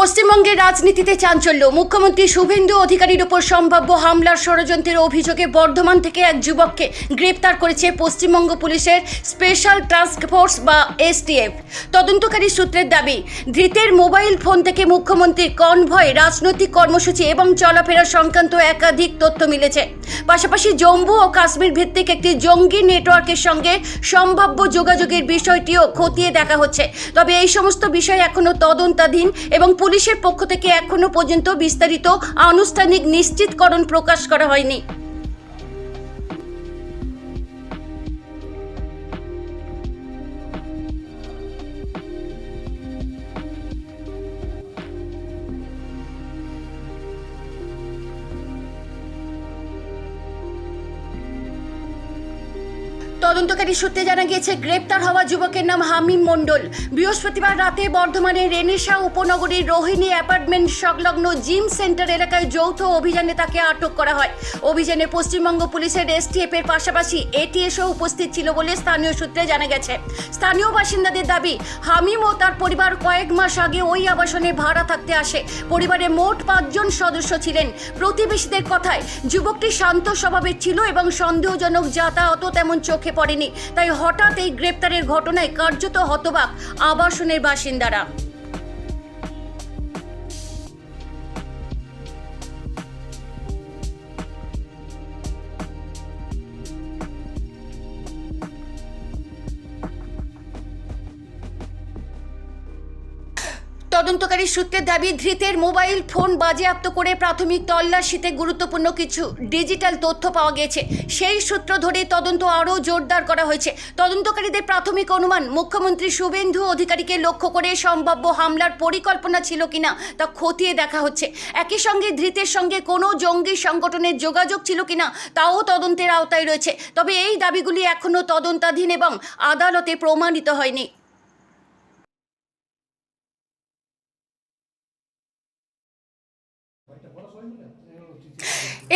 পশ্চিমবঙ্গের রাজনীতিতে চাঞ্চল্য। মুখ্যমন্ত্রী শুভেন্দু অধিকারীর উপর সম্ভাব্য হামলার ষড়যন্ত্রের অভিযোগে বর্ধমান থেকে এক যুবককে গ্রেপ্তার করেছে পশ্চিমবঙ্গ পুলিশের স্পেশাল টাস্ক ফোর্স বা এসটিএফ। তদন্তকারী সূত্রের দাবি, ধৃতের মোবাইল ফোন থেকে মুখ্যমন্ত্রীর কনভয়, রাজনৈতিক কর্মসূচি এবং চলাফেরা সংক্রান্ত একাধিক তথ্য মিলেছে। পাশাপাশি জম্মু ও কাশ্মীর ভিত্তিক একটি জঙ্গি নেটওয়ার্কের সঙ্গে সম্ভাব্য যোগাযোগের বিষয়টিও খতিয়ে দেখা হচ্ছে। তবে এই সমস্ত বিষয় এখনো তদন্তাধীন এবং পুলিশের পক্ষ থেকে এখনো পর্যন্ত বিস্তারিত আনুষ্ঠানিক নিশ্চিতকরণ প্রকাশ করা হয়নি। তদন্তকারী সূত্রে জানা গিয়েছে, গ্রেপ্তার হওয়া যুবকের নাম হামিম মণ্ডল। বৃহস্পতিবার রাতে বর্ধমানের রেনেসা উপনগরীর রোহিণী অ্যাপার্টমেন্ট সংলগ্ন জিম সেন্টার এলাকায় যৌথ অভিযানে তাকে আটক করা হয়। অভিযানে পশ্চিমবঙ্গ পুলিশের এসটিএফ এর পাশাপাশি এটিএসও উপস্থিত ছিল বলে স্থানীয় সূত্রে জানা গেছে। স্থানীয় বাসিন্দাদের দাবি, হামিম ও তার পরিবার কয়েক মাস আগে ওই আবাসনে ভাড়া থাকতে আসে। পরিবারে মোট 5 জন সদস্য ছিলেন। প্রতিবেশীদের কথায় যুবকটি শান্ত স্বভাবের ছিল এবং সন্দেহজনক যাতায়াত তেমন চোখে পড়েনি। তাই হঠাৎ এই গ্রেপ্তারের ঘটনায় কার্যত হতবাক আবাসনের বাসিন্দারা। তদন্তকারী সূত্রের দাবি, ধৃতের মোবাইল ফোন বাজেয়াপ্ত করে প্রাথমিক তল্লাশিতে গুরুত্বপূর্ণ কিছু ডিজিটাল তথ্য পাওয়া গেছে। সেই সূত্র ধরে তদন্ত আরও জোরদার করা হয়েছে। তদন্তকারীদের প্রাথমিক অনুমান, মুখ্যমন্ত্রী শুভেন্দু অধিকারীকে লক্ষ্য করে সম্ভাব্য হামলার পরিকল্পনা ছিল কিনা তা খতিয়ে দেখা হচ্ছে। একই সঙ্গে ধৃতের সঙ্গে কোনো জঙ্গি সংগঠনের যোগাযোগ ছিল কিনা তাও তদন্তের আওতায় রয়েছে। তবে এই দাবিগুলি এখনও তদন্তাধীন এবং আদালতে প্রমাণিত হয়নি।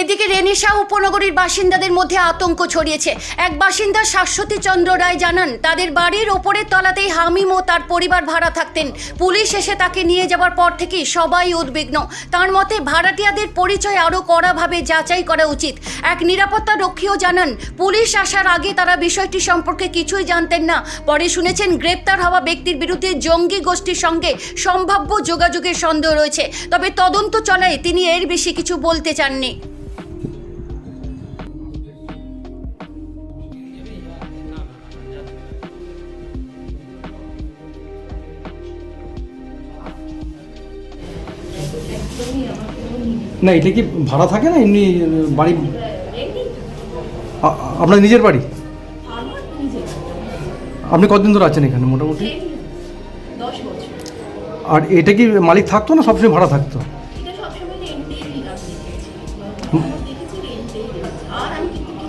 এদিকে রেনেসা উপনগরীর বাসিন্দাদের মধ্যে আতঙ্ক ছড়িয়েছে। এক বাসিন্দা শাশ্বতী চন্দ্র রায় জানান, তাদের বাড়ির ওপরের তলাতেই হামিম ও তার পরিবার ভাড়া থাকতেন। পুলিশ এসে তাকে নিয়ে যাওয়ার পর থেকেই সবাই উদ্বিগ্ন। তার মতে, ভাড়াটিয়াদের পরিচয় আরও কড়াভাবে যাচাই করা উচিত। এক নিরাপত্তা রক্ষীও জানান, পুলিশ আসার আগে তারা বিষয়টি সম্পর্কে কিছুই জানতেন না। পরে শুনেছেন গ্রেপ্তার হওয়া ব্যক্তির বিরুদ্ধে জঙ্গি গোষ্ঠীর সঙ্গে সম্ভাব্য যোগাযোগের সন্দেহ রয়েছে। তবে তদন্ত চলায় তিনি এর বেশি কিছু বলতে চাননি। না, এটা কি ভাড়া থাকে না এমনি বাড়ি? আপনার নিজের বাড়ি? আপনি কতদিন ধরে আছেন এখানে মোটামুটি? 10 বছর। আর এটা কি মালিক থাকতো না সবসময় ভাড়া থাকতো?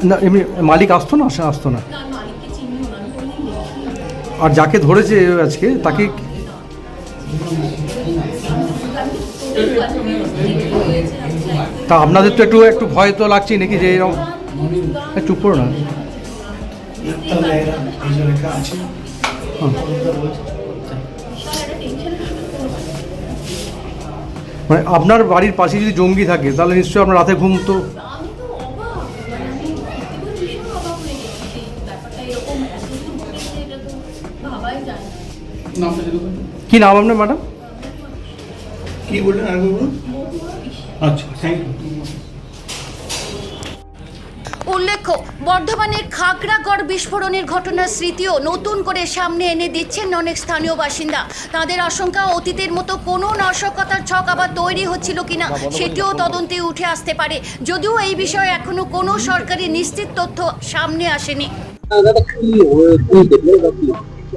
না, এমনি মালিক আসতো না? আসতো না। আর যাকে ধরেছে আজকে তাকে তা আপনাদের তো একটু ভয় তো লাগছেই নাকি যে এরকম? চুপ করো না। মানে আপনার বাড়ির পাশে যদি জঙ্গি থাকে তাহলে নিশ্চয়ই আপনার রাতে ঘুম তো। কি নাম আপনার ম্যাডাম? কি বললেন আগে বলুন। আচ্ছা, থ্যাংক ইউ। উল্লেখ্য, বর্ধমানের খাগড়াগড় বিস্ফোরণের ঘটনার স্মৃতিও নতুন করে সামনে এনে দিচ্ছেন অনেক স্থানীয় বাসিন্দা। তাদের আশঙ্কা, অতীতের মতো কোনো নাশকতার ছক আবার তৈরি হচ্ছিল কিনা সেটিও তদন্তে উঠে আসতে পারে। যদিও এই বিষয়ে এখনো কোনো সরকারি নিশ্চিত তথ্য সামনে আসেনি।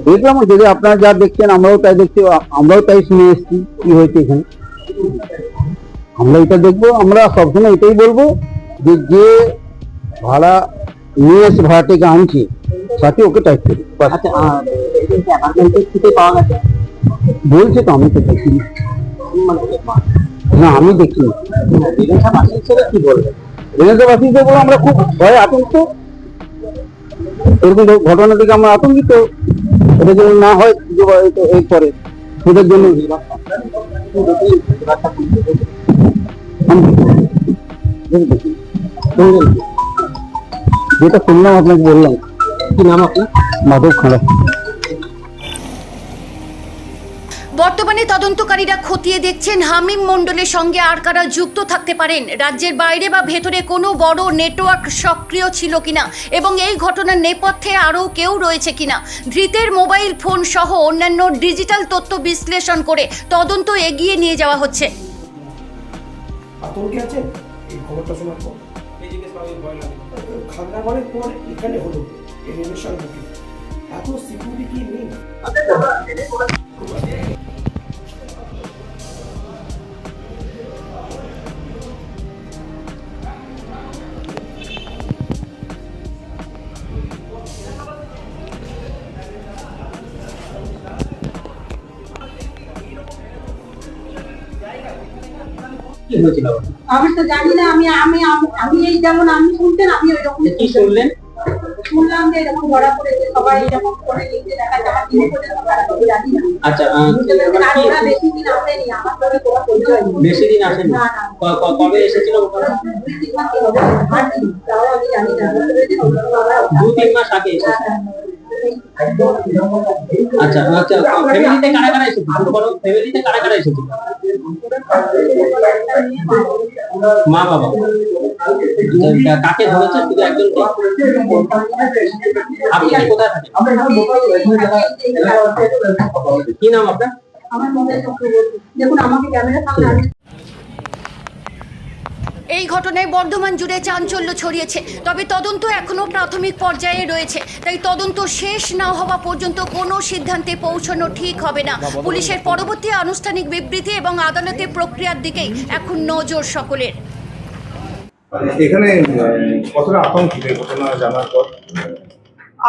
দেখলাম যদি আপনারা যা দেখছেন আমরাও তাই দেখছি, আমরাও তাই শুনে এসেছি কি হয়েছে এখানে। আমরা এটা দেখবো, আমরা সবসময় এটাই বলবো যে যে ভাড়া নিয়ে এসে ভাড়াটিকে আনছে সাথে ওকে টাইপ করি। বলছে তো, আমি তো দেখিনি। না, আমি দেখিনি। কি বলবো, রেনেসাবাসী হিসেবে আমরা খুব ভয় আতঙ্ক, এরকম ঘটনা থেকে আমরা আতঙ্কিত। এটা যেন না হয় এরপরে, সেটার জন্য যেটা শুনলাম আপনাকে বললাম। কি নাম আপনার? মাধব খাঁড়া। বর্তমানে তদন্তকারীরা খতিয়ে দেখছেন হামিম মণ্ডলের সঙ্গে আর কারা যুক্ত থাকতে পারেন, রাজ্যের বাইরে বা ভেতরে কোনো বড় নেটওয়ার্ক সক্রিয় ছিল কিনা এবং এই ঘটনার নেপথ্যে আরও কেউ রয়েছে কিনা। ধৃতের মোবাইল ফোন সহ অন্যান্য ডিজিটাল তথ্য বিশ্লেষণ করে তদন্ত এগিয়ে নিয়ে যাওয়া হচ্ছে। আতঙ্কে আছে এই খবরটা শোনার পর খাগড়াগড়ের পর এখানে হলো এই রেনেসার বুকে এত সিকিউরিটি নেই। আমি তো জানি না, আমি আমি আমি এই যেমন আমি শুনতেন আমি ওই রকম কি শুনলেন? শুনলাম যে এরকম ধরা পড়েছে, সবাই এরকম করে লিখে দেখা যাওয়া কিনে করে জানি না। আচ্ছা, আর ওরা বেশি দিন আসেনি, আমার সঙ্গে কোনো পরিচয় নেই। বেশি দিন আসেনি? না না, কবে এসেছিল? 2-3 মাস হবে, আর দিন তাও আমি জানি না। 2-3 মাস আগে এসেছে। আচ্ছা আচ্ছা, ফ্যামিলিতে কারা কারা এসেছিল? ফ্যামিলিতে কারা কারা এসেছিল? মা বাবা। কাকে ধরেছে? শুধু একজনকে? আপনি কি কোথায় থাকেন? কি নাম আপনার? আমার মনে দেখুন আমাকে ক্যামেরা সামনে এই ঘটনায় বর্ধমান জুড়ে চাঞ্চল্য ছড়িয়েছে, তবে তদন্ত এখনো প্রাথমিক পর্যায়ে রয়েছে, তাই তদন্ত শেষ না হওয়া পর্যন্ত কোনো সিদ্ধান্তে পৌঁছানো ঠিক হবে না। পুলিশের পরবর্তী আনুষ্ঠানিক বিবৃতি এবং আদালতের প্রক্রিয়ার দিকেই এখন নজর সকলের। এখানে কতটা আতঙ্কিত এই ঘটনা জানার পর?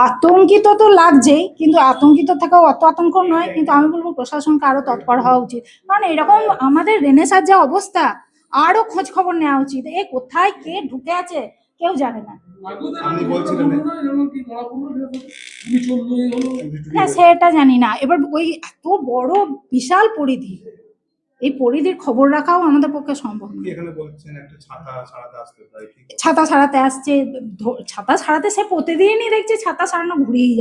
আতঙ্কিত তো লাগছেই, কিন্তু আতঙ্কিত থাকা অত আতঙ্ক নয়, কিন্তু আমি বলবো প্রশাসনকে আরো তৎপর হওয়া উচিত। কারণ এরকম আমাদের রেনেসার যা অবস্থা, আরো খোঁজ খবর নেওয়া উচিত। এ কোথায় কে ঢুকে আছে কেউ জানে না। আপনি বলছিলেন না সেটা জানি না। এবার ওই এত বড় বিশাল পরিধি, এই পরিধির খবর রাখাও আমাদের পক্ষে সম্ভব না। এখানে বলছেন একটা ছাতা ছাড়াতে আসতে পারে, ছাতা ছাড়াতে আসছে, ছাতা ছাড়াতে সে প্রতিদিনই দেখছে ছাতা ছাড়ানো ঘুরিয়েই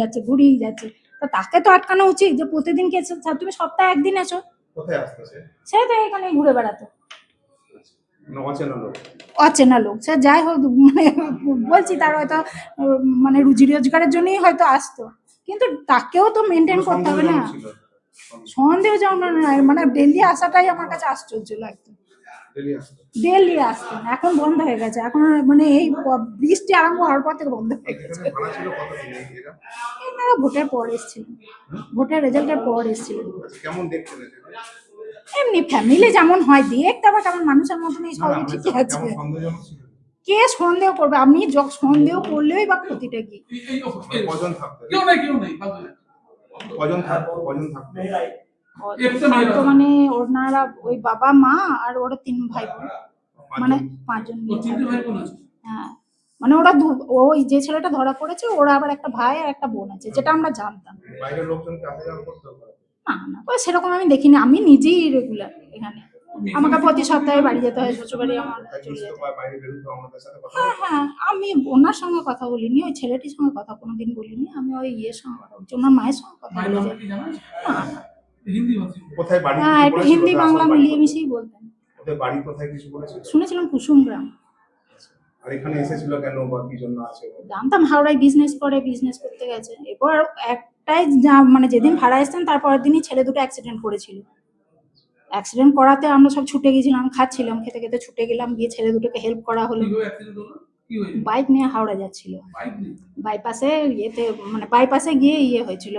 যাচ্ছে। তা তাকে তো আটকানো উচিত যে প্রতিদিন কে তুমি সপ্তাহে একদিন এসো। কোথায় আসতেছে? সে তো এখানে ঘুরে বেড়াতো, অচেনা লোক। সে যাই হোক, মানে বলছি তার হয়তো মানে রুজি রোজগারের জন্যই হয়তো আসতো, কিন্তু তাকেও তো মেনটেন করতে হবে না। সন্দেহজনক নয়, মানে ডেলি আসাটাই আমার কাছে আশ্চর্য লাগতো। ডেলি আসতেন, এখন বন্ধ হয়ে গেছে। এখন মানে এই বৃষ্টি আরম্ভ হওয়ার পর থেকে বন্ধ হয়ে গেছে। এনারা ভোটের পর এসেছিলেন, ভোটের রেজাল্টের পর এসেছিলেন। কেমন দেখছেন? এমনি ফ্যামিলি যেমন হয় দেখতে, আবার কেমন মানুষের মতনই সবই ঠিকই আছে। কে সন্দেহ করবে? আপনি সন্দেহ করলেই বা ক্ষতিটা কি? মানে ওনারা ওই বাবা মা আর ওরা 3 ভাই বোন, মানে 5 জন। হ্যাঁ, মানে ওরা ওই যে ছেলেটা ধরা পড়েছে ওরা আবার একটা ভাই আর একটা বোন আছে, যেটা আমরা জানতাম। না ওই সেরকম আমি দেখিনি, আমি নিজেই রেগুলার এখানে। আমাকে প্রতি সপ্তাহে বাড়ি যেতে হয়, শ্বশুরবাড়ি আমার চলে যেতে হয়। হ্যাঁ, আমি ওনার সঙ্গে কথা বলিনি, ওই ছেলেটির সঙ্গে কথা কোনোদিন বলিনি। আমি ওই ইয়ের সঙ্গে কথা বলছি, ওনার মায়ের সঙ্গে কথা বলেছি। হ্যাঁ, একটু হিন্দি বাংলা মিলিয়ে মিশিয়ে বলতেন। শুনেছিলাম কুসুম গ্রাম। জানতাম হাওড়ায় বিজনেস করতে গেছে। এরপর একটাই মানে যেদিন ভাড়া এসছেন তারপরের দিনই ছেলে দুটো অ্যাক্সিডেন্ট করেছিল। অ্যাক্সিডেন্ট করাতে আমরা সব ছুটে গেছিলাম, খাচ্ছিলাম, খেতে খেতে ছুটে গেলাম, গিয়ে ছেলে দুটোকে হেল্প করা হলো। বাইক নিয়ে হাওড়া যাচ্ছিল, বাইপাসে ইয়েতে মানে বাইপাসে গিয়ে ইয়ে হয়েছিল,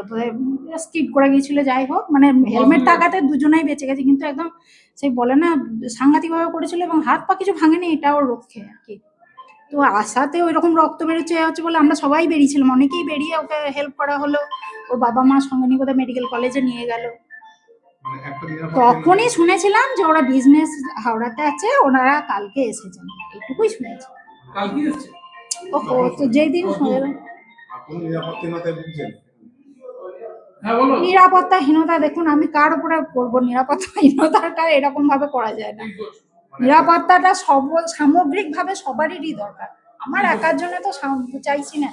স্কিড করে গিয়েছিল। যাই হোক, মানে হেলমেট থাকাতে দুজনেই বেঁচে গেছে, কিন্তু একদম সেই বলে না সাংঘাতিক ভাবে করেছিল, এবং হাত পা কিছু ভাঙেনি, এটা ওর রক্ষে আর কি। তো আশাতে ওই রকম রক্ত বেরোচ্ছে হচ্ছে বলে আমরা সবাই বেরিয়েছিলাম, অনেকেই বেরিয়ে ওকে হেল্প করা হলো। ওর বাবা মা সঙ্গে নিয়ে কোথায় মেডিকেল কলেজে নিয়ে গেল। তখনই শুনেছিলাম যে ওরা বিজনেস হাওড়াতে আছে, ওনারা কালকে এসেছেন, এইটুকুই শুনেছি। ওহো, তো যেই দিন নিরাপত্তাহীনতা দেখুন, আমি কার উপরে করবো নিরাপত্তাহীনতাটা? এরকম ভাবে করা যায় না। নিরাপত্তাটা সামগ্রিক ভাবে সবারই দরকার, আমার একার জন্য তো চাইছি না,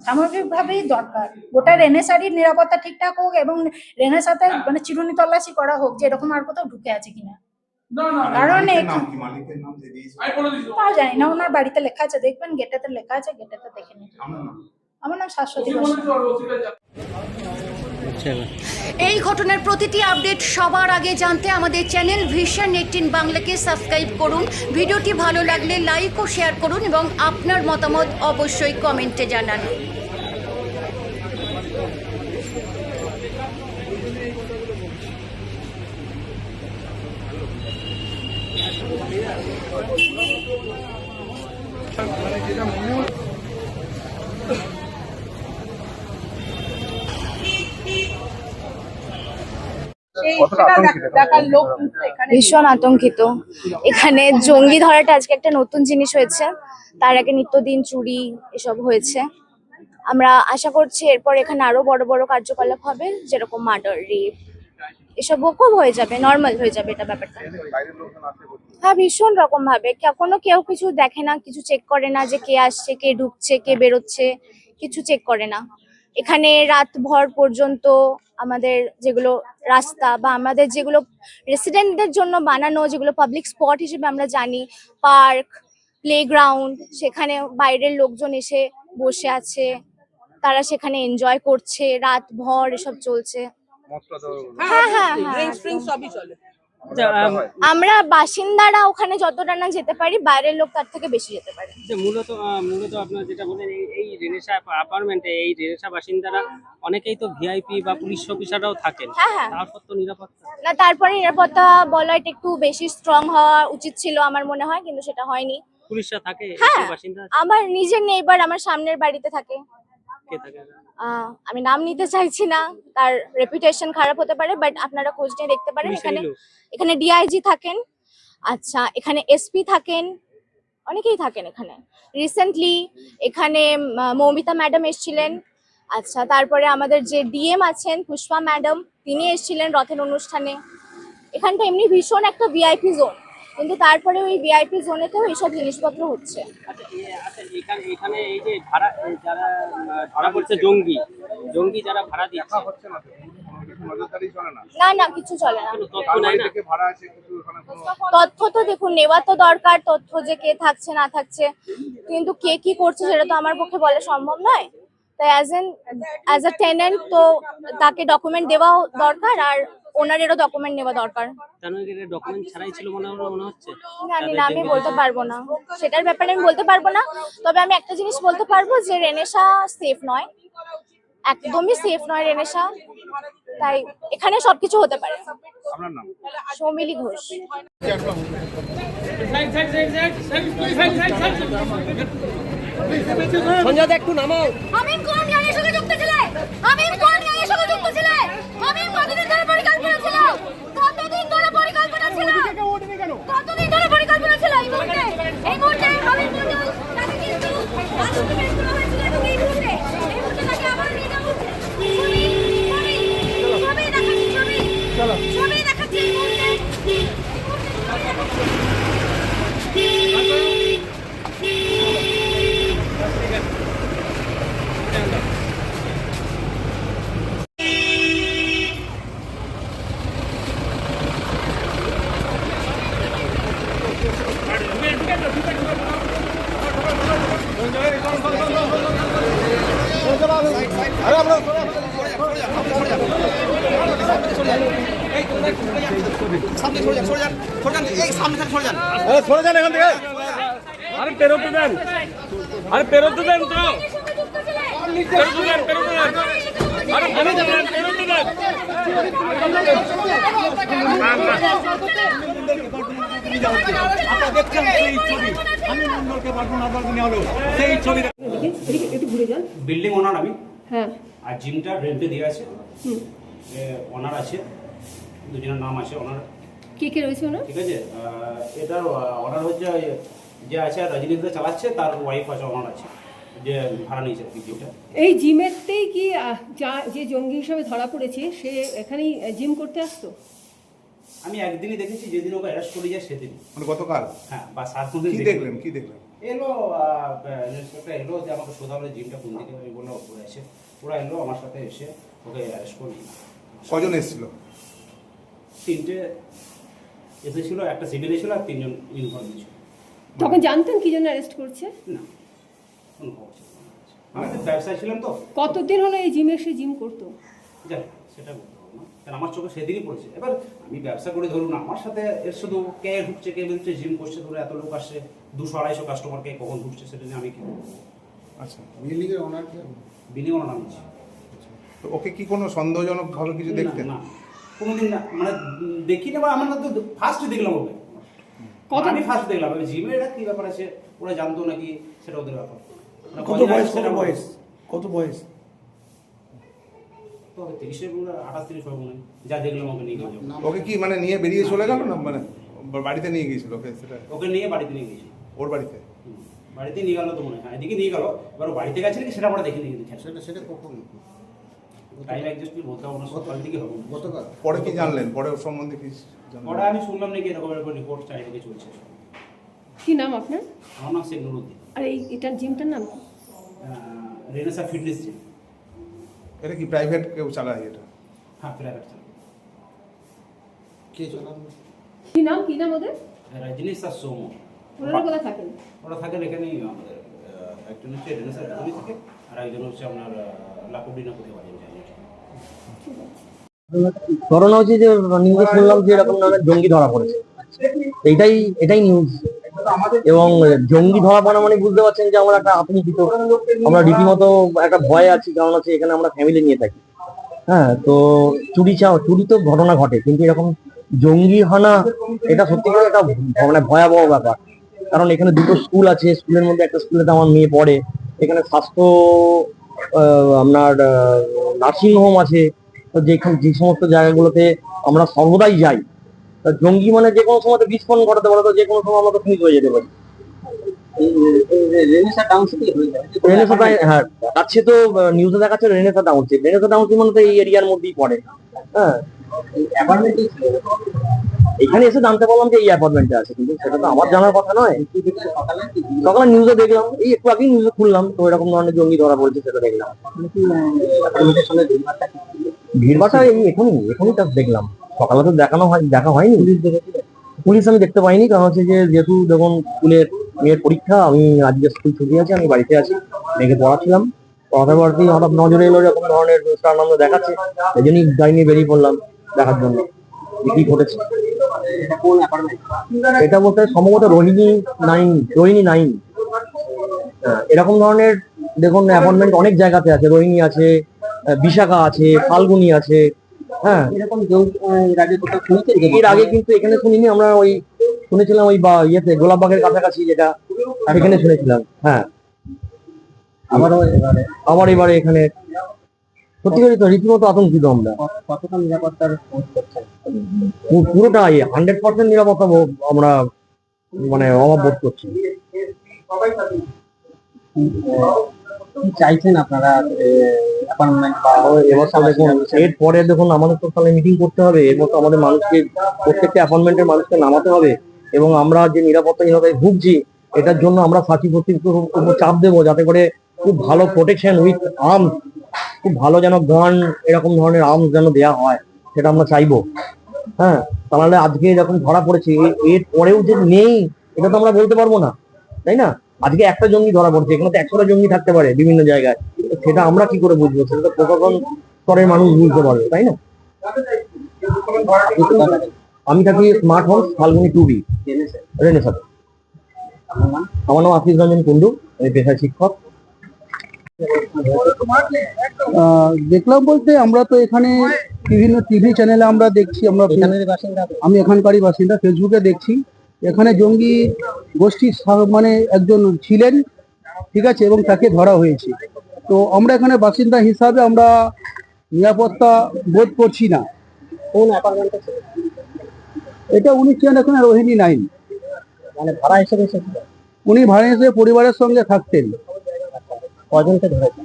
সামগ্রিক ভাবেই দরকার। গোটা রেনেসারই নিরাপত্তা ঠিকঠাক হোক এবং রেনেসাতে মানে চিরুনি তল্লাশি করা হোক যে এরকম আর কোথাও ঢুকে আছে কিনা। কারণ তাও জানি না, ওনার বাড়িতে লেখা আছে, দেখবেন গেটেতে লেখা আছে, গেটেতে দেখে নিন। আমার নাম শাশ্বতী বসু। এই ঘটনার প্রতিটি আপডেট সবার আগে জানতে আমাদের চ্যানেল ভিশন 18 বাংলাকে সাবস্ক্রাইব করুন। ভিডিওটি ভালো লাগলে লাইক ও শেয়ার করুন এবং আপনার মতামত অবশ্যই কমেন্টে জানান। ভীষণ আতঙ্কিত। এখানে জঙ্গি ধরাটা আজকে একটা নতুন জিনিস হয়েছে, তার আগে নিত্যদিন চুরি এসব হয়েছে। আমরা আশা করছি এরপর এখানে আরো বড় বড় কার্যকলাপ হবে, যেরকম মার্ডার, রেপ এসব খুব হয়ে যাবে, নর্মাল হয়ে যাবে এটা ব্যাপারটা। হ্যাঁ, ভীষণ রকম ভাবে কেউ কিছু দেখে না, কিছু চেক করে না যে কে আসছে, কে ঢুকছে, কে বেরোচ্ছে, কিছু চেক করে না। এখানে রাত ভর পর্যন্ত আমাদের যেগুলো রাস্তা বা আমাদের যেগুলো রেসিডেন্টদের জন্য বানানো, যেগুলো পাবলিক স্পট হিসেবে আমরা জানি, পার্ক, প্লেগ্রাউন্ড, সেখানে বাইরের লোকজন এসে বসে আছে, তারা সেখানে এনজয় করছে, রাত ভর এসব চলছে। হ্যাঁ হ্যাঁ হ্যাঁ, আমরা বাসিন্দারা ওখানে যতটা না যেতে পারি, বাইরের লোক তার থেকে বেশি যেতে পারে। মূলত আপনারা যেটা বলেন, এই রেনেসা অ্যাপার্টমেন্টে এই রেনেসা বাসিন্দারা অনেকেই তো ভিআইপি বা পুলিশ অফিসাররাও থাকেন, তারপর তো নিরাপত্তা না, তারপরে নিরাপত্তা বলয়টা একটু বেশি স্ট্রং হওয়া উচিত ছিল আমার মনে হয়, কিন্তু সেটা হয়নি। পুলিশরা থাকে? হ্যাঁ, বাসিন্দা আমার নিজের নেইবার আমার সামনের বাড়িতে থাকে। কে থাকে? আমি নাম নিতে চাইছি না, তার রেপুটেশন খারাপ হতে পারে, বাট আপনারা খোঁজ নিয়ে দেখতে পারেন। এখানে ডিআইজি থাকেন, আচ্ছা, এখানে এসপি থাকেন, অনেকেই থাকেন এখানে। রিসেন্টলি এখানে মৌমিতা ম্যাডাম এসেছিলেন, আচ্ছা, তারপরে আমাদের যে ডিএম আছেন পুষ্পা ম্যাডাম, তিনি এসেছিলেন রথের অনুষ্ঠানে। এখানটা এমনি ভীষণ একটা ভিআইপি জোন, কিন্তু তারপরে ওই ভিআইপি জোনেতেও এইসব জিনিসপত্র হচ্ছে। এখানে এই যে ভাড়া যারা ধরা পড়ছে, জঙ্গি যারা ভাড়া দিচ্ছে, না না, কিছু চলে না। তথ্য তো দেখুন নেওয়া তো দরকার, তথ্য যে কে থাকছে না থাকছে, কিন্তু কে কি করছে সেটা তো আমার পক্ষে বলা সম্ভব নয়। তাই অ্যাজ আ টেনেন্ট তো তাকে ডকুমেন্ট দেওয়া দরকার, আর ওনারেরও ডকুমেন্ট নেওয়া দরকার। ডকুমেন্ট ছাড়াই ছিল মনে হচ্ছে। জানি না, আমি বলতে পারবো না, সেটার ব্যাপারে আমি বলতে পারবো না। তবে আমি একটা জিনিস বলতে পারবো যে রেনেসা সেফ নয়, একদমই সেফ নয় রেনেসা। তাই এখানে সবকিছু হতে পারে। আপনার নাম? সৌমিলি ঘোষ। সঞ্জয় একটু নামাও। আমি কোন ন্যায়ের সঙ্গে যুক্ত ছিলে? আমি কোন ন্যায়ের সঙ্গে যুক্ত ছিলে? আমি কতদিন ধরে পরিকল্পনা ছিল? কতদিন ধরে পরিকল্পনা ছিল? কতদিন ধরে পরিকল্পনা ছিল? এই মুহূর্তে আমি মন্ডল তাকে কিন্তু আত্মবিশ্বাস করা হয়েছিল এবং এই মুহূর্তে তাকে আবার নিয়ে যাওয়া হচ্ছে। ছবি দেখাচ্ছি এই মুহূর্তে। আরে পেরোতে দেন, আরে পেরোতে দেন তো, পেরোতে দেন, আরে পেরোতে দেন, পেরোতে দেন। আপনারা দেখছেন সেই ছবি, আমি মন্ডলকে পাঠানো আপনাদের নিয়ে হলো সেই ছবি। বিল্ডিং ওনার আমি, হ্যাঁ, আর জিমটা রেন্টে দিয়ে আছে, ওনার আছে, দুজনের নাম আছে ওনার। কে রয়েছে ওনার? ঠিক আছে, এটা ওনার হচ্ছে যে আছে রজনীকান্ত চালাচ্ছে, তার ওয়াইফ আছে, ওনার আছে। যে ভাড়া নিয়েছে আর কি জিমটা। এই জিমেতেই কি যে জঙ্গি হিসাবে ধরা পড়েছে সে এখানেই জিম করতে আসতো? আমি একদিনই দেখেছি, যেদিন ওকে অ্যারেস্ট করে যায় সেদিন। মানে গতকাল? হ্যাঁ, বা 7 দিন কি দেখলেন? এলো ইন্সপেক্টর এলো, যে আমাকে শোধা হলো জিমটা কোন দিকে, আমি বললাম ওরা এসে, ওরা এলো আমার সাথে এসে ওকে অ্যারেস্ট করে নিয়ে। কজন এসেছিল? 3টে এসেছিল, একটা সিভিল এসেছিল আর 3জন ইউনিফর্ম ছিল। তখন জানতেন কি জন্য অ্যারেস্ট করছে? না, কোনো খবর ছিল না। আমি তো ব্যবসায় ছিলাম তো। কতদিন হলো এই জিমে এসে জিম করতো? জানি সেটা বলতে পারবো না, কারণ আমার চোখে সেদিনই পড়েছে। এবার আমি ব্যবসা করে ধরুন, আমার সাথে এর শুধু কে ঢুকছে কে বেরোচ্ছে, জিম করছে, ধরো এত লোক আসছে, 200-250 কাস্টমার কে কখন ঢুকছে সেটা নিয়ে আমি কি বলবো। আচ্ছা, বিল্ডিংয়ের ওনার কি? বিলিং ওনার নাম আছে। তো ওকে কি কোনো সন্দেহজনক ভাবে কিছু দেখতেন? না, কোনোদিন না, মানে দেখি না, বা আমার তো ফার্স্ট দেখলাম ওকে। আমি ফার্স্ট দেখলাম, জিমে এটা কি ব্যাপার আছে, ওরা জানতো নাকি সেটা ওদের ব্যাপার। কত বয়স? কত বয়স? তো 30-এর 28-30 হবে মনে হয়, যা দেখলাম ওকে নিয়ে গেলাম। ওকে কি মানে নিয়ে বেরিয়ে চলে গেল না, মানে বাড়িতে নিয়ে গিয়েছিল ওকে? সেটা ওকে নিয়ে বাড়িতে নিয়ে গেছি। ওর বাড়িতে? বাড়িতে নিয়ে গেল তো মনে হয়, এদিকে নিয়ে গেল। এবার ও বাড়িতে গেছে নাকি সেটা আমরা দেখে নিয়ে গেছি। সেটা কখন? টাইম এক্সাক্টলি বলতে হবে না, সকাল দিকে হবে। গতকাল? পরে কি জানলেন? পরে ওর সম্বন্ধে কি জানলেন? পরে আমি শুনলাম নাকি এরকম এরকম রিপোর্ট চারিদিকে চলছে। কি নাম আপনার? আমার নাম শেখ নুরুদ্দিন। আর এটার জিমটার নাম কি? Renaissance fitness gym. এটা কি প্রাইভেট কেউ চালায় এটা? হ্যাঁ, প্রাইভেট চালায়। কে চালান? কি নাম ওদের? রজনীশ আর সোমো। ওরা কোথায় থাকেন? ওরা থাকেন এখানেই আমাদের। একজন হচ্ছে রেনেসা একাডেমি থেকে, আর একজন হচ্ছে আপনার লাকুডিনা কোথায় বাড়ি যায়। করোনা হচ্ছে যে নিউজে শুনলাম যে এরকম নামে জঙ্গি ধরা পড়েছে, এটাই নিউজ। এবং জঙ্গি ধরা পড়া মানে বুঝতে পারছেন যে আমরা একটা আতঙ্কিত, আমরা রীতিমতো একটা ভয়ে আছি। কারণ হচ্ছে এখানে আমরা ফ্যামিলি নিয়ে থাকি। হ্যাঁ, তো চুরি তো ঘটনা ঘটে, কিন্তু এরকম জঙ্গি হানা এটা সত্যি করে একটা মানে ভয়াবহ ব্যাপার। কারণ এখানে 2টো স্কুল আছে, স্কুলের মধ্যে একটা স্কুলে তো আমার মেয়ে পড়ে, এখানে স্বাস্থ্য আপনার নার্সিং হোম আছে। তো যে সমস্ত জায়গাগুলোতে আমরা সর্বদাই যাই, জঙ্গি মানে যে কোনো সময় বিস্ফোরণ ঘটাতে পারে, তো যে কোনো সময় আমরা তো ফিনিশ হয়ে যেতে পারি। হ্যাঁ, কাছে তো নিউজে দেখাচ্ছে রেনেসা টাউনশিপ। মানে তো এই এরিয়ার মধ্যেই পড়ে। হ্যাঁ, এখানে এসে জানতে পারলাম যে এই অ্যাপার্টমেন্টে আছে, কিন্তু সেটা তো আমার জানার কথা নয়। সকালে নিউজে দেখলাম, এই একটু আগেই নিউজে খুললাম, তো এরকম ধরনের জঙ্গি ধরা পড়েছে সেটা দেখলাম। ভিড়ভাড়টা এই এখনই তো দেখলাম, সকালে তো দেখা হয়নি। পুলিশ আমি দেখতে পাইনি, কারণ হচ্ছে যে যেহেতু দেখুন স্কুলের মেয়ের পরীক্ষা, আমি আজকে স্কুল ছুটি আছে, আমি বাড়িতে আছি, মেয়েকে পড়াচ্ছিলাম। পড়াতেই হঠাৎ নজরে এলো এরকম ধরনের আনন্দ দেখাচ্ছে, এই জন্যই গাড়ি নিয়ে বেরিয়ে পড়লাম দেখার জন্য কি ঘটেছে। এটা বলতে সম্ভবত রোহিণী 9। এরকম ধরনের দেখুন অ্যাপার্টমেন্ট অনেক জায়গাতে আছে, রোহিণী আছে, বিশাখা আছে, ফাল্গুনি আছে। হ্যাঁ, এর আগে কিন্তু এখানে শুনিনি আমরা, ওই শুনেছিলাম ওই ইয়েতে গোলাপবাগের কাছাকাছি, যেটা সেখানে শুনেছিলাম। হ্যাঁ, আবার এবারে এখানে সত্যি করে তো রীতিমতো আতঙ্কিত আমরা। কতটা নিরাপত্তার পুরোটাই 100% নিরাপত্তা আমরা মানে অভাব বোধ করছি। চাইছেন আপনারা এরপরে দেখুন আমাদের তো তাহলে মিটিং করতে হবে, এর মতো আমাদের মানুষকে প্রত্যেকটা অ্যাপার্টমেন্টের মানুষকে নামাতে হবে, এবং আমরা যে নিরাপত্তাহীনতায় ভুগছি এটার জন্য আমরা সাথী কর্তৃপক্ষের উপর চাপ দেবো, যাতে করে খুব ভালো প্রোটেকশন উইথ আর্মস, খুব ভালো যেন গান এরকম ধরনের আর্মস যেন দেওয়া হয়, সেটা আমরা চাইবো। হ্যাঁ, তাহলে আজকে এরকম ধরা পড়েছে, এর পরেও যে নেই এটা তো আমরা বলতে পারবো না, তাই না? আজকে একটা জঙ্গি ধরা পড়ছে, এখানে তো 100টা জঙ্গি থাকতে পারে বিভিন্ন জায়গায়, সেটা আমরা কি করে বুঝবো? সেটা তো প্রশাসন স্তরের মানুষ বুঝতে পারবে, তাই না? আমি থাকি স্মার্ট হোম, ফাল্গুনি 2B, রেনেসাতে। আমার নাম আশিস রঞ্জন কুন্ডু, আমি পেশায় শিক্ষক। দেখলাম বলতে আমরা তো এখানে বিভিন্ন টিভি চ্যানেলে আমরা দেখছি, আমি এখানকারই বাসিন্দা, ফেসবুকে দেখছি এখানে জঙ্গি গোষ্ঠী মানে একজন ছিলেন, ঠিক আছে, এবং তাকে ধরা হয়েছে। তো আমরা এখানে বাসিন্দা হিসাবে আমরা নিরাপত্তা বোধ করছি না। কোন অ্যাপার্টমেন্টে ছিল এটা উনি ছিলেন এখানে রোহিণী 9, মানে ভাড়া হিসেবে এসেছিল? উনি ভাড়া হিসেবে পরিবারের সঙ্গে থাকতেন। কজনকে ধরেছে?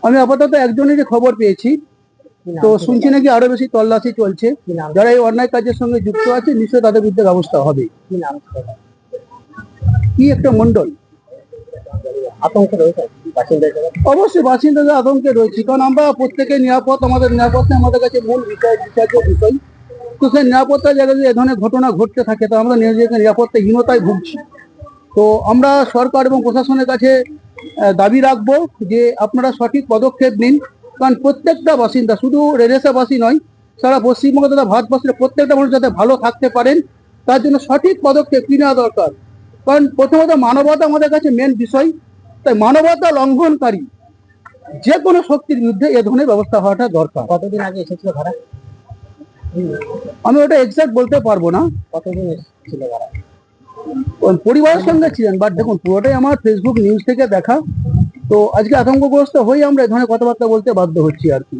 আমি আপাতত একজনেরই খবর পেয়েছি, তো শুনছি নাকি আরো বেশি তল্লাশি চলছে। যারা এই অন্যায় কাজের সঙ্গে যুক্ত আছে নিশ্চয়ই তাদের বিরুদ্ধে ব্যবস্থা হবে। কি নাম ছিল? কি একটা মন্ডল। আতঙ্কে রয়েছে বাসিন্দাদের? অবশ্যই বাসিন্দাদের আতঙ্কে রয়েছে, কারণ আমরা প্রত্যেকে নিরাপদ, আমাদের নিরাপত্তা আমাদের কাছে মূল বিচার্য বিষয়। তো সেই নিরাপত্তার জায়গায় যদি এ ধরনের ঘটনা ঘটতে থাকে তো আমরা নিজেদেরকে নিরাপত্তাহীনতায় ভুগছি। তো আমরা সরকার এবং প্রশাসনের কাছে দাবি রাখবো যে আপনারা সঠিক পদক্ষেপ নিন, কারণ প্রত্যেকটা বাসিন্দা, শুধু রেনেসাবাসী নয়, সারা পশ্চিমবঙ্গ তথা ভারতবর্ষের প্রত্যেকটা মানুষ যাতে ভালো থাকতে পারেন তার জন্য সঠিক পদক্ষেপ কি নেওয়া দরকার। কারণ প্রথমত মানবতা আমাদের কাছে মেন বিষয়, তাই মানবতা লঙ্ঘনকারী যে কোনো শক্তির বিরুদ্ধে এ ধরনের ব্যবস্থা হওয়াটা দরকার। কতদিন আগে এসেছিল ভাড়া? আমি ওটা এক্সাক্ট বলতে পারবো না কতদিন ছিল ভাড়া? পরিবারের সঙ্গে ছিলেন, বাট দেখুন পুরোটাই আমার ফেসবুক নিউজ থেকে দেখা, তো আজকে আতঙ্কগ্রস্ত হয়ে আমরা এ ধরনের কথাবার্তা বলতে বাধ্য হচ্ছি আর কি।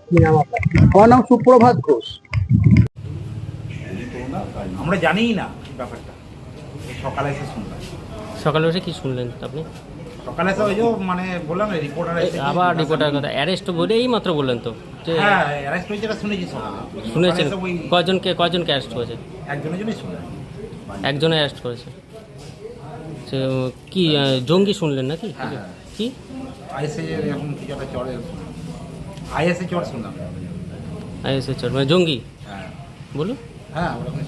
কি নাম আপনার? আমার নাম সুপ্রভাত ঘোষ। আমরা জানিই না ব্যাপারটা, এই সকালে এসে শুনলাম। সকালে উঠে কি শুনলেন আপনি? সকালে এসে ওই যে মানে বললাম না রিপোর্টার এসে আবার রিপোর্টার কথা অ্যারেস্ট বলে এই মাত্র বললেন তো যে হ্যাঁ অ্যারেস্ট হয়েছে, এটা শুনেছি সকালে। শুনেছেন? সকালে এসে ওই কজনকে অ্যারেস্ট করেছে? একজনের জন্যই শুনলাম। একজনে অ্যারেস্ট করেছে। তো কি জঙ্গি শুনলেন নাকি? হ্যাঁ। কি আইএসএ এখন কিছু একটা চড়ে, আইএসএ চড় শুনলাম। আইএসএ চর মানে জঙ্গি? হ্যাঁ বলুন। হ্যাঁ ওরকম।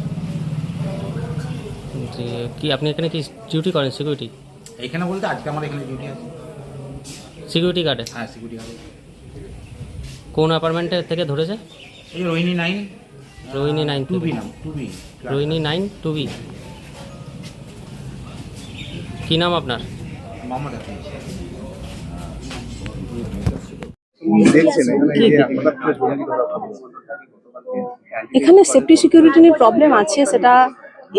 যে কি আপনি এখানে কি ডিউটি করেন? সিকিউরিটি? এখানে বলতে আজকে আমার এখানে ডিউটি আছে। সিকিউরিটি গার্ডে? হ্যাঁ সিকিউরিটি গার্ডে। কোন অ্যাপার্টমেন্টের থেকে ধরেছে? এই রোহিণী 9 রোহিণী 9 2B নাম 2B। রোহিণী 9 2B। কি নাম আপনার? মোহাম্মদ হাফিজ। এখানে সেফটি সিকিউরিটি নিয়ে প্রবলেম আছে, সেটা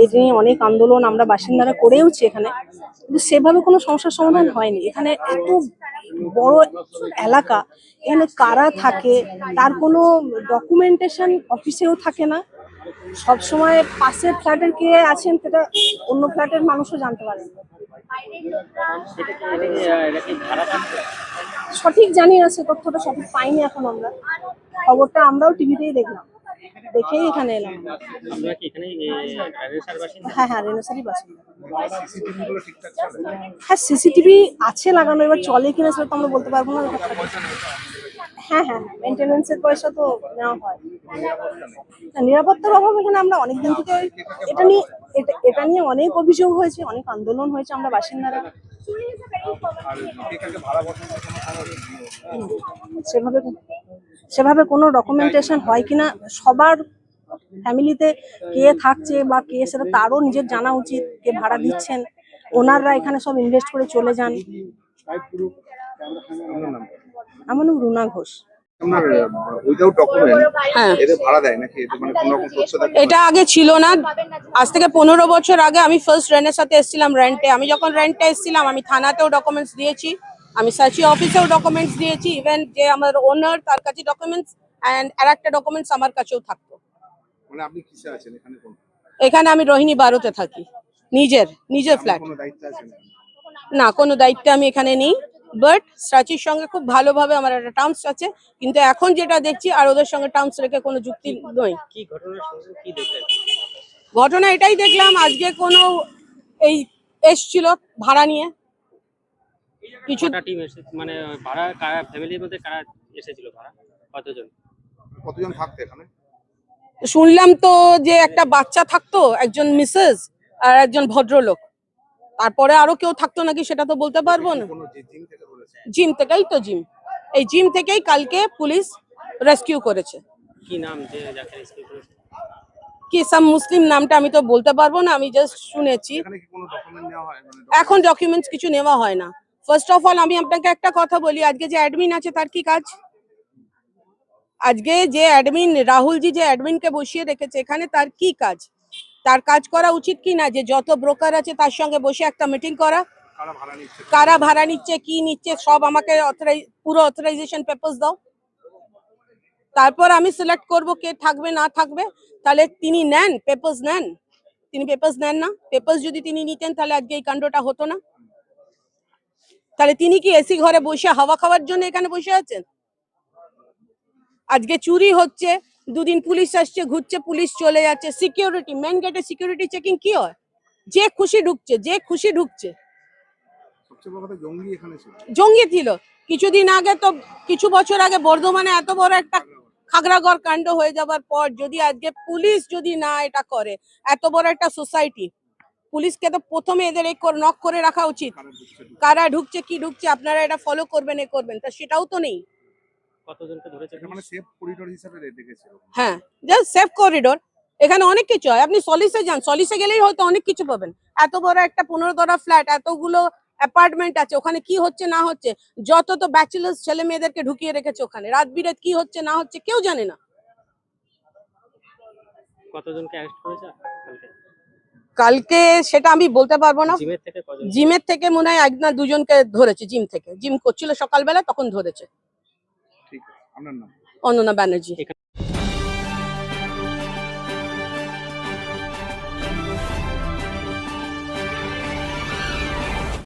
এ নিয়ে অনেক আন্দোলন আমরা বাসিন্দারা করেওছি এখানে, কিন্তু সেভাবে কোনো সমস্যার সমাধান হয়নি। এখানে এত বড় এলাকা, এখানে কারা থাকে তার কোনো ডকুমেন্টেশন অফিসেও থাকে না। সবসময় পাশের ফ্ল্যাটের কে আছেন সেটা অন্য ফ্ল্যাটের মানুষও জানতে পারে না। সঠিক জানি না, সে তথ্যটা সঠিক পাইনি এখন আমরা। খবরটা আমরাও টিভিতেই দেখলাম, দেখেই এখানে এলাম। আপনারা কি এখানে রেনেসার বাসিন্দা? হ্যাঁ হ্যাঁ, রেনেসারই বাসিন্দা। হ্যাঁ সিসিটিভি আছে লাগানো, এবার চলে কিনা সেটা তো আমরা বলতে পারবো না। হ্যাঁ হ্যাঁ, মেনটেনেন্সের পয়সা তো নেওয়া হয়। নিরাপত্তার অভাব এখানে আমরা অনেকদিন থেকে এটা নিয়ে অনেক অভিযোগ হয়েছে, অনেক আন্দোলন হয়েছে আমরা বাসিন্দারা। সেভাবে কোনো ডকুমেন্টেশন হয় কিনা, সবার ফ্যামিলিতে কে থাকছে বা কে, সেটা তারও নিজের জানা উচিত। কে ভাড়া দিচ্ছেন, ওনাররা এখানে সব ইনভেস্ট করে চলে যান। আমার নাম রুনা ঘোষ। এটা আগে ছিল না, আজ থেকে 15 বছর আগে আমি ফার্স্ট রেন্টের সাথে এসেছিলাম রেন্টে। আমি যখন রেন্টে এসেছিলাম আমি থানাতেও ডকুমেন্টস দিয়েছি, আমি সার্চি অফিসেও ডকুমেন্টস দিয়েছি, ইভেন যে আমার ওনার তার কাছে ডকুমেন্টস এন্ড আরেকটা ডকুমেন্টস আমার কাছেও থাকতো। মানে আপনি কিসে আছেন এখানে? এখানে আমি রোহিণী 12-তে থাকি, নিজের ফ্ল্যাট। কোনো দায়িত্ব আছে? না, কোনো দায়িত্ব আমি এখানে নেই, বাট সাচির সঙ্গে খুব ভালোভাবে আমার একটা টার্মস আছে, কিন্তু এখন যেটা দেখছি আর ওদের সঙ্গে টার্মস রেখে কোনো যুক্তি নয়। কি ঘটনা শুনছেন, কি দেখলেন? ঘটনা এটাই দেখলাম, আজকে কোনো এই এসছিল ভাড়া নিয়ে কিছু। টিম এসে মানে ভাড়া কারা, ফ্যামিলির মধ্যে কারা এসেছিল ভাড়া? কতজন থাকতে এখানে? শুনলাম তো যে একটা বাচ্চা থাকতো, একজন মিসেস আর একজন ভদ্রলোক, তারপরে আরো কেউ থাকতো নাকি সেটা তো বলতে পারবো না। জিম থেকেই তো, এই জিম থেকেই কালকে পুলিশ রেস্কিউ করেছে। কি নাম যে যাকে রেস্কিউ করেছে? কি সাম মুসলিম, নামটা আমি তো বলতে পারবো না, আমি জাস্ট শুনেছি। এখন ডকুমেন্টস কিছু নেওয়া হয় না। ফার্স্ট অফ অল আমি আপনাকে একটা কথা বলি, আজকে যে অ্যাডমিন আছে তার কি কাজ? আজকে যে অ্যাডমিন রাহুলজি যে অ্যাডমিনকে বসিয়ে রেখেছে এখানে, তার কি কাজ? তার কাজ করা উচিত কি না যে যত ব্রোকার আছে তার সঙ্গে বসে একটা মিটিং করা, কারা ভাড়া নিচ্ছে, কি নিচ্ছে, সব আমাকে পুরো অথরাইজেশন পেপারস দাও, তারপর আমি সিলেক্ট করব কে থাকবে না থাকবে। তাহলে তিনি নেন, পেপারস নেন, তিনি পেপারস নেন না। পেপারস যদি তিনি নিতেন তাহলে আজকে এই কাণ্ডটা হতো না। তাহলে তিনি কি এসি ঘরে বসে হাওয়া খাওয়ার জন্য এখানে বসে আছেন? আজকে চুরি হচ্ছে, দুদিন পুলিশ আসছে, ঘুরছে, পুলিশ চলে যাচ্ছে। সিকিউরিটি, মেন গেটে সিকিউরিটি চেকিং কি হয়? যে খুশি ঢুকছে, যে খুশি ঢুকছে। জঙ্গি ছিল কিছুদিন আগে, তো কিছু বছর আগে বর্ধমানে এত বড় একটা খাগড়াগড় কাণ্ড হয়ে যাবার পর যদি আজকে পুলিশ যদি না এটা করে, এত বড় একটা সোসাইটি, পুলিশকে তো প্রথমে এদের এই নক করে রাখা উচিত, কারা ঢুকছে কি ঢুকছে, আপনারা এটা ফলো করবেন, এ করবেন। তা সেটাও তো নেই। কতজনকে ধরেছে? মানে সেফ করিডোর হিসেবে দেখেছিল। হ্যাঁ, জাস্ট সেফ করিডোর। এখানে অনেক কিছু হয়, আপনি সলিসে যান, সলিসে গেলেই হয়তো অনেক কিছু পাবেন। এত বড় একটা 15 তলা ফ্ল্যাট, এতগুলো অ্যাপার্টমেন্ট আছে, ওখানে কি হচ্ছে না হচ্ছে, যত তো ব্যাচেলার্স ছেলে মেয়েদেরকে ঢুকিয়ে রেখেছে ওখানে, রাত বিরাত কি হচ্ছে না হচ্ছে কেউ জানে না। কতজনকে অ্যারেস্ট করেছে কালকে সেটা আমি বলতে পারবো না। জিমের থেকে কজন? জিমের থেকে মনে হয় 1 না 2 জনকে ধরেছে, জিম থেকে, জিম করছিল সকালবেলা তখন ধরেছে। ঠিক আছে, আপনার নাম? অনন্যা ব্যানার্জি।